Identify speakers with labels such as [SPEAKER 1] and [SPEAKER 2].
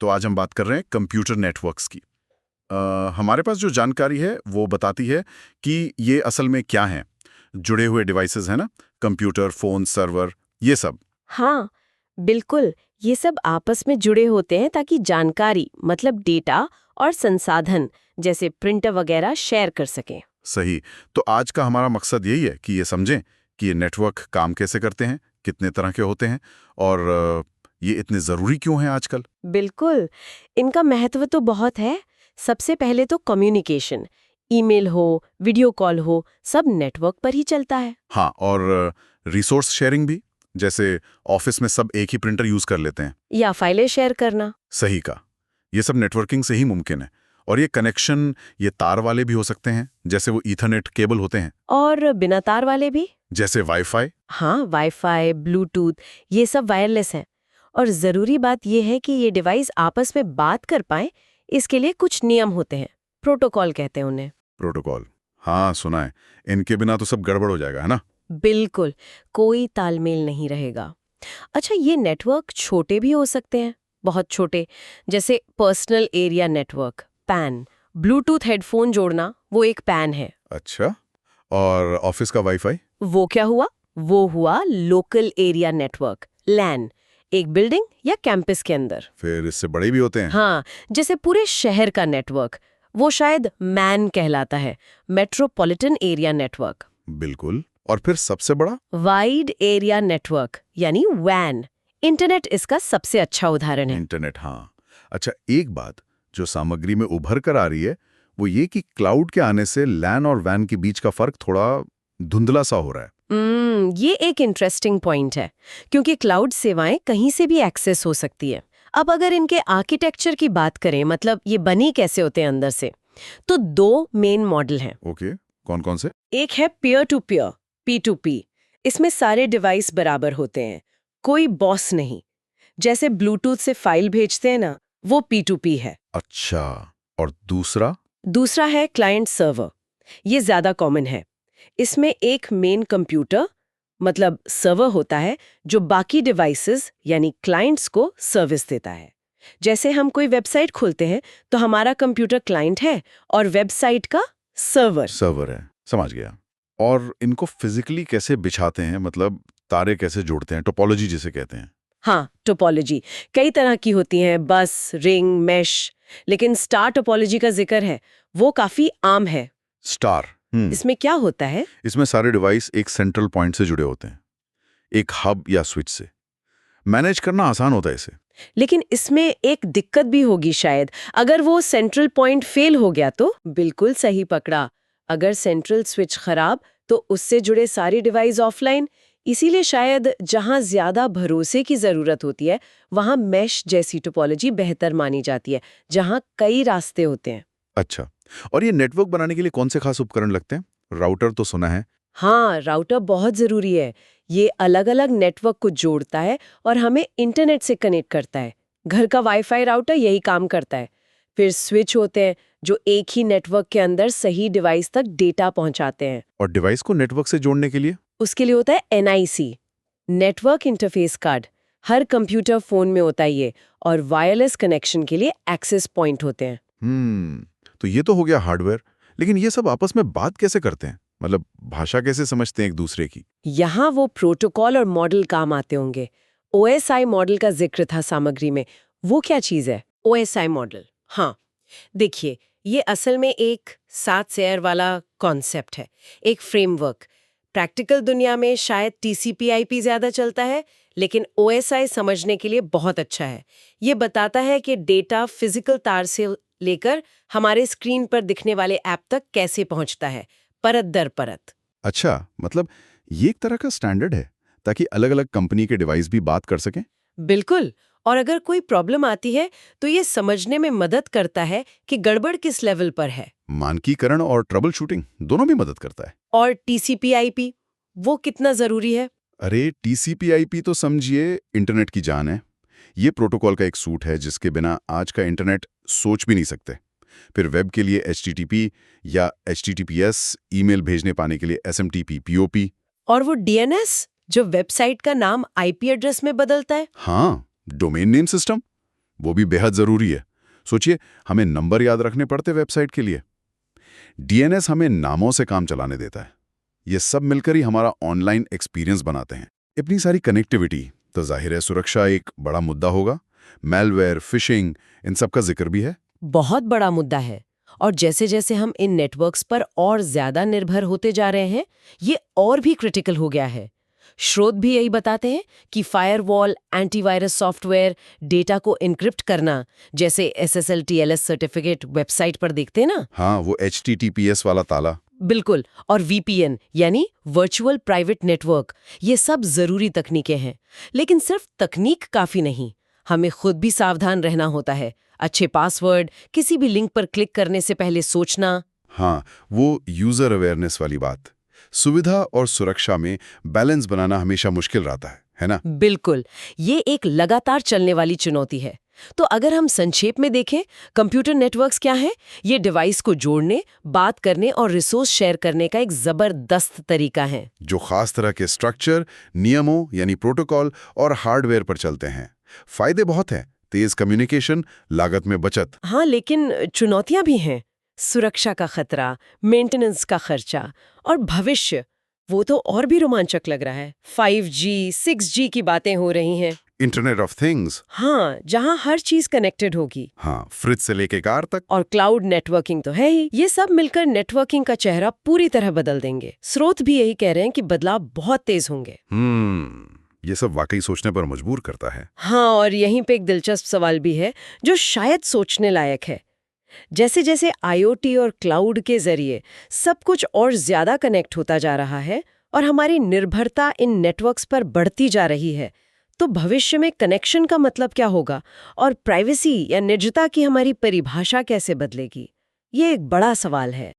[SPEAKER 1] तो आज हम बात कर रहे हैं कंप्यूटर नेटवर्क्स की। हमारे पास जो जानकारी है वो बताती है कि ये असल में क्या है। जुड़े हुए डिवाइसेस है ना, कंप्यूटर, फोन, सर्वर, ये सब।
[SPEAKER 2] हाँ, बिल्कुल। ये सब आपस में जुड़े होते हैं ताकि जानकारी मतलब डेटा और संसाधन जैसे प्रिंटर वगैरह शेयर कर सकें।
[SPEAKER 1] सही। तो आज का हमारा मकसद यही है कि ये समझें कि ये नेटवर्क काम कैसे करते हैं, कितने तरह के होते हैं और ये इतने ज़रूरी क्यों हैं आजकल।
[SPEAKER 2] बिल्कुल, इनका महत्व तो बहुत है। सबसे पहले तो कम्युनिकेशन, ईमेल हो, वीडियो कॉल हो, सब नेटवर्क पर ही चलता है।
[SPEAKER 1] हाँ, और रिसोर्स शेयरिंग भी, जैसे ऑफिस में सब एक ही प्रिंटर यूज़ कर लेते हैं।
[SPEAKER 2] या फाइलें शेयर करना।
[SPEAKER 1] सही का। ये सब नेटवर्किंग से ही मुमकिन है। और ये कनेक्शन ये तार वाले भी हो सकते हैं, जैसे वो ईथरनेट केबल होते हैं।
[SPEAKER 2] और बिना तार वाले भी।
[SPEAKER 1] जैसे वाईफाई।
[SPEAKER 2] हाँ, वाईफाई, ब्लूटूथ, ये सब वायरलेस हैं। और ज़रूरी बात यह है कि ये डिवाइस आपस में बात कर पाएं, इसके लिए कुछ नियम होते हैं। प्रोटोकॉल कहते हैं उन्हें।
[SPEAKER 1] प्रोटोकॉल, हाँ सुना है। इनके बिना तो सब गड़बड़ हो जाएगा, है ना।
[SPEAKER 2] बिल्कुल, कोई तालमेल नहीं रहेगा। अच्छा, ये नेटवर्क छोटे भी हो सकते हैं, बहुत छोटे, जैसे personal area network, pan. Bluetooth headphone जोड़ना, वो एक पैन है।
[SPEAKER 1] अच्छा, और ऑफिस का वाईफाई।
[SPEAKER 2] वो क्या हुआ? वो हुआ लोकल एरिया नेटवर्क, लैन, एक बिल्डिंग या कैंपस के अंदर।
[SPEAKER 1] फिर इससे बड़े भी होते हैं।
[SPEAKER 2] हाँ, जैसे पूरे शहर का नेटवर्क, वो शायद मैन कहलाता है, मेट्रोपॉलिटन एरिया नेटवर्क।
[SPEAKER 1] बिल्कुल। और फिर सबसे बड़ा
[SPEAKER 2] वाइड एरिया नेटवर्क यानी वैन। इंटरनेट इसका सबसे अच्छा उदाहरण है।
[SPEAKER 1] इंटरनेट, हाँ। अच्छा, एक बात जो सामग्री में उभर कर आ रही है वो ये कि क्लाउड के आने से लैन और वैन के बीच का फर्क थोड़ा धुंधला सा हो रहा है।
[SPEAKER 2] ये एक इंटरेस्टिंग पॉइंट है, क्योंकि क्लाउड सेवाएं कहीं से भी एक्सेस हो सकती है। अब अगर इनके आर्किटेक्चर की बात करें, मतलब ये बनी कैसे होते हैं अंदर से, तो दो मेन मॉडल हैं।
[SPEAKER 1] ओके, कौन कौन से।
[SPEAKER 2] एक है पीयर टू पीयर, P2P। इसमें सारे डिवाइस बराबर होते हैं, कोई बॉस नहीं। जैसे ब्लूटूथ से फाइल भेजते हैं ना, वो P2P है।
[SPEAKER 1] अच्छा, और दूसरा।
[SPEAKER 2] दूसरा है क्लाइंट सर्वर। ये ज्यादा कॉमन है। इसमें एक मेन कंप्यूटर मतलब सर्वर होता है जो बाकी डिवाइसेस यानी क्लाइंट्स को सर्विस देता है। जैसे हम कोई वेबसाइट खोलते हैं तो हमारा कंप्यूटर क्लाइंट है और वेबसाइट का सर्वर।
[SPEAKER 1] सर्वर है, समझ गया। और इनको फिजिकली कैसे बिछाते हैं, मतलब तारे कैसे जोड़ते हैं, टोपोलॉजी जिसे कहते हैं।
[SPEAKER 2] हाँ, टोपोलॉजी कई तरह की होती हैं, बस, रिंग, मैश। लेकिन स्टार टोपोलॉजी का जिक्र है, वो काफी आम है।
[SPEAKER 1] स्टार।
[SPEAKER 2] इसमें क्या होता है?
[SPEAKER 1] इसमें सारे डिवाइस एक सेंट्रल पॉइंट से जुड़े होते हैं, एक हब या स्विच से। मैनेज करना आसान होता है इसे।
[SPEAKER 2] लेकिन इसमें एक दिक्कत भी होगी शायद, अगर वो सेंट्रल पॉइंट फेल हो गया तो। बिल्कुल सही पकड़ा। अगर सेंट्रल स्विच खराब तो उससे जुड़े सारे डिवाइस ऑफलाइन। इसीलिए शायद जहां ज्यादा भरोसे की जरूरत होती है, वहां मैश जैसी टोपोलॉजी बेहतर मानी जाती है, जहां कई रास्ते होते हैं।
[SPEAKER 1] अच्छा, और ये नेटवर्क बनाने के लिए कौन से खास उपकरण लगते हैं। राउटर तो सुना है।
[SPEAKER 2] हाँ, राउटर बहुत जरूरी है। ये अलग-अलग नेटवर्क को जोड़ता है और हमें इंटरनेट से कनेक्ट करता है। घर का वाईफाई राउटर यही काम करता है। फिर स्विच होते हैं जो एक ही नेटवर्क के अंदर सही डिवाइस तक डेटा पहुंचाते हैं।
[SPEAKER 1] और डिवाइस को नेटवर्क से जोड़ने के लिए।
[SPEAKER 2] उसके लिए होता है NIC, नेटवर्क इंटरफेस कार्ड। हर कंप्यूटर फोन में होता है ये। और वायरलेस कनेक्शन के लिए एक्सेस पॉइंट होते हैं।
[SPEAKER 1] तो ये तो हो गया हार्डवेयर, लेकिन ये सब आपस में बात कैसे करते हैं, मतलब भाषा कैसे समझते हैं एक दूसरे की।
[SPEAKER 2] यहाँ वो प्रोटोकॉल और मॉडल काम आते होंगे। OSI मॉडल का जिक्र था सामग्री में। वो क्या चीज है OSI मॉडल? हाँ, देखिए, ये असल में एक 7 लेयर वाला कॉन्सेप्ट है, एक फ्रेमवर्क। प्रैक्टिकल दुनिया में शायद TCP/IP ज्यादा चलता है, लेकिन OSI समझने के लिए बहुत अच्छा है। ये बताता है कि डेटा फिजिकल तार से लेकर हमारे स्क्रीन पर दिखने वाले ऐप तक कैसे पहुंचता है, परत दर परत।
[SPEAKER 1] अच्छा, मतलब ये एक तरह का स्टैंडर्ड है ताकि अलग अलग कंपनी के डिवाइस भी बात कर सकें।
[SPEAKER 2] बिल्कुल। और अगर कोई प्रॉब्लम आती है तो ये समझने में मदद करता है कि गड़बड़ किस लेवल पर है।
[SPEAKER 1] मानकीकरण और ट्रबल शूटिंग दोनों भी मदद करता है।
[SPEAKER 2] और TCP/IP वो कितना जरूरी है?
[SPEAKER 1] अरे TCP/IP तो समझिए इंटरनेट की जान है। ये प्रोटोकॉल का एक सूट है जिसके बिना आज का इंटरनेट सोच भी नहीं सकते। फिर वेब के लिए HTTP या HTTPS, ईमेल भेजने पाने के लिए SMTP, POP।
[SPEAKER 2] और वो DNS जो वेबसाइट का नाम IP एड्रेस में बदलता है।
[SPEAKER 1] हाँ, डोमेन नेम सिस्टम। वो भी बेहद ज़रूरी है। सोचिए, हमें नंबर याद रखने पड़ते वेबसाइट के लिए। डीएनएस हमें नामों से काम चलाने देता है। ये सब मिलकर ही हमारा ऑनलाइन एक्सपीरियंस बनाते हैं। इतनी सारी कनेक्टिविटी, तो जाहिर है सुरक्षा एक बड़ा मुद्दा होगा। मैलवेयर, फिशिंग, इन सब का जिक्र भी है।
[SPEAKER 2] बहुत बड़ा मुद्दा है। और जैसे जैसे हम इन नेटवर्क्स पर और ज्यादा निर्भर होते जा रहे हैं, ये और भी क्रिटिकल हो गया है। स्रोत भी यही बताते हैं कि फायरवॉल, एंटीवायरस सॉफ्टवेयर, डेटा को इनक्रिप्ट करना, जैसे SSL TLS सर्टिफिकेट वेबसाइट पर देखते हैं ना।
[SPEAKER 1] हाँ, वो HTTPS वाला ताला।
[SPEAKER 2] बिल्कुल। और VPN यानी वर्चुअल प्राइवेट नेटवर्क, ये सब जरूरी तकनीकें हैं। लेकिन सिर्फ तकनीक काफी नहीं, हमें खुद भी सावधान रहना होता है। अच्छे पासवर्ड, किसी भी लिंक पर क्लिक करने से पहले सोचना।
[SPEAKER 1] हाँ, वो यूजर अवेयरनेस वाली बात। सुविधा और सुरक्षा में बैलेंस बनाना हमेशा मुश्किल रहता है ना?
[SPEAKER 2] बिल्कुल, ये एक लगातार चलने वाली चुनौती है। तो अगर हम संक्षेप में देखें, कंप्यूटर नेटवर्क्स क्या है? ये डिवाइस को जोड़ने, बात करने और रिसोर्स शेयर करने का एक जबरदस्त तरीका है,
[SPEAKER 1] जो खास तरह के स्ट्रक्चर, नियमों यानी प्रोटोकॉल और हार्डवेयर पर चलते हैं। फायदे बहुत हैं, तेज कम्युनिकेशन, लागत में बचत।
[SPEAKER 2] हाँ, लेकिन चुनौतियां भी हैं। सुरक्षा का खतरा, मेंटेनेंस का खर्चा और भविष्य, वो तो और भी रोमांचक लग रहा है। 5G, 6G की बातें हो रही हैं।
[SPEAKER 1] Internet of things.
[SPEAKER 2] हाँ, जहाँ हर चीज कनेक्टेड होगी।
[SPEAKER 1] हाँ, फ्रिज से लेके कार तक।
[SPEAKER 2] और क्लाउड नेटवर्किंग तो है ही। ये सब मिलकर नेटवर्किंग का चेहरा पूरी तरह बदल देंगे। स्रोत भी यही कह रहे हैं कि बदलाव बहुत तेज होंगे।
[SPEAKER 1] ये सब वाकई सोचने पर मजबूर करता है।
[SPEAKER 2] हाँ, और यहीं पे एक दिलचस्प सवाल भी है जो शायद सोचने लायक है। जैसे जैसे IoT और क्लाउड के जरिए सब कुछ और ज्यादा कनेक्ट होता जा रहा है और हमारी निर्भरता इन नेटवर्क्स पर बढ़ती जा रही है, तो भविष्य में कनेक्शन का मतलब क्या होगा और प्राइवेसी या निजता की हमारी परिभाषा कैसे बदलेगी? ये एक बड़ा सवाल है।